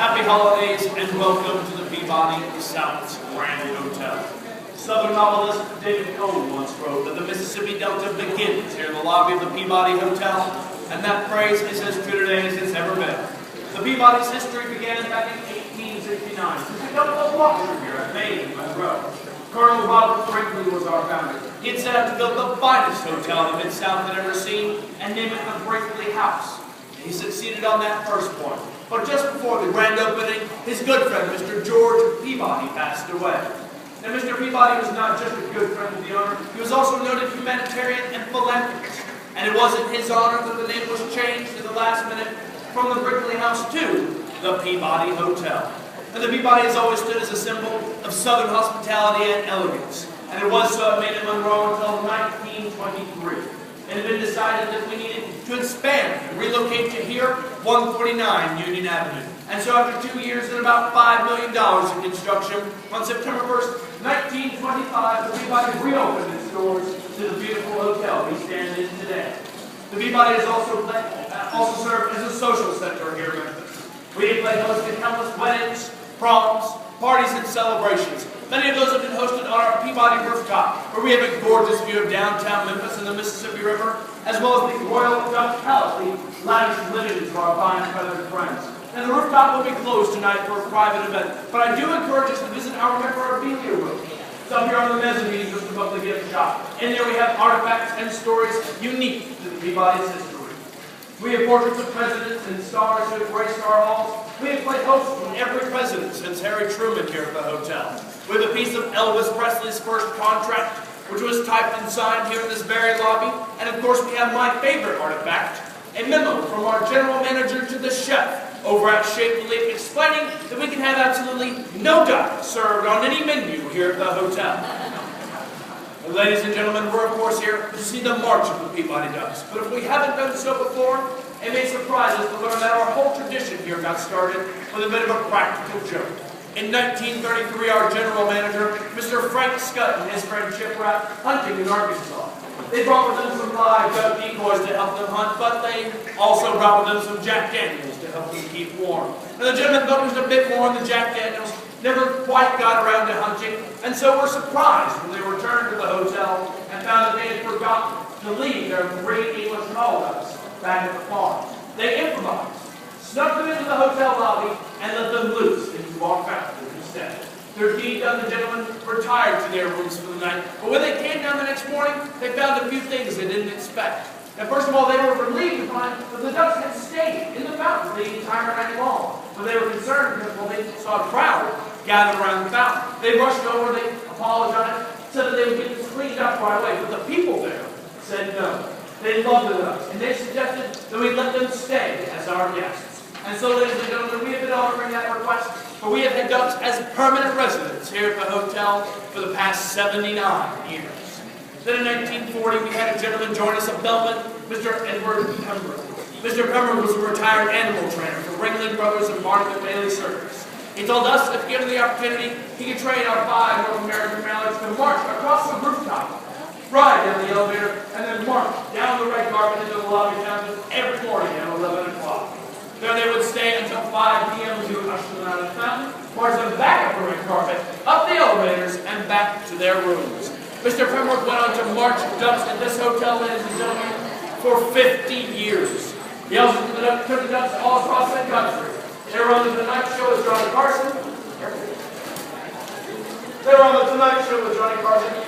Happy holidays and welcome to the Peabody South's Grand Hotel. Southern novelist David Cone once wrote that the Mississippi Delta begins here in the lobby of the Peabody Hotel, and that phrase is as true today as it's ever been. The Peabody's history began back in 1869. We picked up a luxury here at Maine and Monroe. Colonel Robert Brinkley was our founder. He had set out to build the finest hotel the Mid-South had ever seen and name it the Brinkley House. He succeeded on that first point. But just before the grand opening, his good friend, Mr. George Peabody, passed away. Now, Mr. Peabody was not just a good friend of the owner, he was also a noted humanitarian and philanthropist. And it was in his honor that the name was changed at the last minute from the Brinkley House to the Peabody Hotel. And the Peabody has always stood as a symbol of Southern hospitality and elegance. And it was so at Maine and Monroe until 1923. It had been decided that we needed to expand and relocate to here, 149 Union Avenue. And so after 2 years and about $5 million in construction, on September 1st, 1925, the Peabody reopened its doors to the beautiful hotel we stand in today. The Peabody has also served as a social center here in Memphis. We have hosted countless weddings, proms, parties, and celebrations. Many of those have been hosted on our Peabody rooftop, where we have a gorgeous view of downtown Memphis and the Mississippi River, as well as the Royal Dutch Palace, the lavish livings of our fine feathered friends. And the rooftop will be closed tonight for a private event, but I do encourage us to visit our memorabilia room. It's up here on the mezzanine just above the gift shop. In there we have artifacts and stories unique to the Peabody's history. We have portraits of presidents and stars who have graced our halls. We have played host to every president since Harry Truman here at the hotel. We have a piece of Elvis Presley's first contract, which was typed and signed here in this very lobby. And of course we have my favorite artifact, a memo from our general manager to the chef over at Shake Belief, explaining that we can have absolutely no duck served on any menu here at the hotel. And ladies and gentlemen, we're of course here to see the march of the Peabody Ducks. But if we haven't done so before, it may surprise us to learn that our whole tradition here got started with a bit of a practical joke. In 1933, our general manager, Mr. Frank Scott, and his friend Chip were out hunting in Arkansas. They brought with them some live duck decoys to help them hunt, but they also brought with them some Jack Daniels to help them keep warm. And the gentlemen focused a bit more on the Jack Daniels, never quite got around to hunting, and so were surprised when they returned to the hotel and found that they had forgotten to leave their 3 English tall ducks back at the farm. They improvised, snuck them into the hotel lobby, and let them loose into our factory instead. Their deed done, the gentlemen retired to their rooms for the night, but when they came down the next morning, they found a few things they didn't expect. And first of all, they were relieved to find that the ducks had stayed in the fountain the entire night long. But they were concerned because, well, they saw a crowd gathered around the fountain. They rushed over, they apologized, said that they would get this cleaned up right away. But the people there said no. They loved the ducks, and they suggested that we let them stay as our guests. And so, ladies and gentlemen, we have been honoring that request, but we have had ducks as permanent residents here at the hotel for the past 79 years. Then in 1940, we had a gentleman join us at Belmont, Mr. Edward Pembroke. Mr. Pembroke was a retired animal trainer for Ringling Brothers and Martha Bailey Circus. He told us that if given the opportunity, he could train our 5 North American Mallards to march across the rooftop, ride down the elevator, and then march down the red carpet into the lobby fountain every morning at 11 o'clock. There they would stay until 5 p.m. as we would usher them out of the fountain, march them back up the red carpet, up the elevators, and back to their rooms. Mr. Pembroke went on to march ducks at this hotel, ladies and gentlemen, for 50 years. He also took the ducks all across the country. They were on the Tonight Show with Johnny Carson.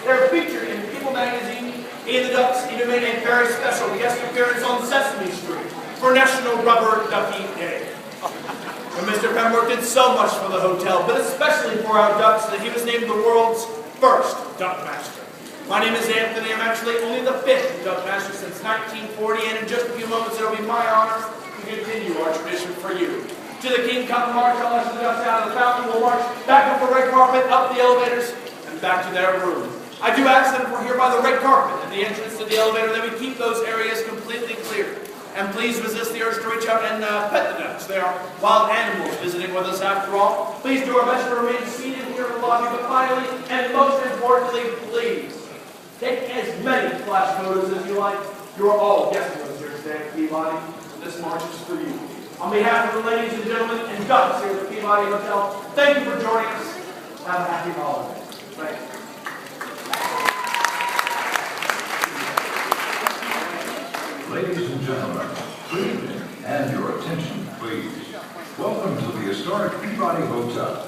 They're featured in People magazine. He and the Ducks even made a very special guest appearance on Sesame Street for National Rubber Ducky Day. And Mr. Pembroke did so much for the hotel, but especially for our ducks, that he was named the world's first duck master. My name is Anthony. I'm actually only the 5th duck master since 1940, and in just a few moments it will be my honor to continue our tradition for you. To the King Come March, I'll usher the ducks out of the fountain. We'll march back up the red carpet, up the elevators, and back to their room. I do ask that if we're here by the red carpet and the entrance to the elevator, that we keep those areas completely clear. And please resist the urge to reach out and pet the ducks. They are wild animals visiting with us after all. Please do our best to remain seated here in the lobby, but finally, and most importantly, please, take as many flash photos as you like. You are all guest with us here today at Peabody, and this march is for you. On behalf of the ladies and gentlemen and ducks here at Peabody Hotel. Thank you for joining us. Have a happy holiday. Thank you. Ladies and gentlemen, good evening, and your attention, please. Welcome to the historic Peabody Hotel.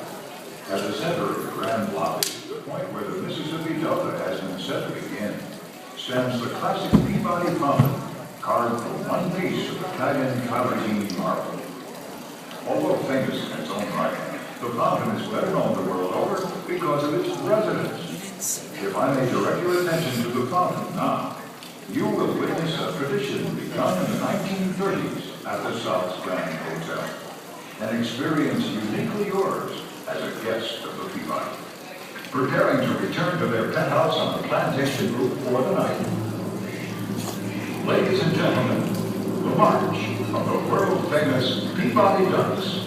At the center of the grand lobby, the point where the Mississippi Delta has been set to begin, stands the classic Peabody fountain, carved from one piece of Italian travertine marble. Although famous in its own right, the fountain is better known the world over because of its residents. If I may direct your attention to the fountain now, you will witness a tradition begun in the 1930s at the South's Grand Hotel, an experience uniquely yours as a guest of the Peabody. Preparing to return to their penthouse on the plantation roof for the night. Ladies and gentlemen, the march of the world-famous Peabody Ducks.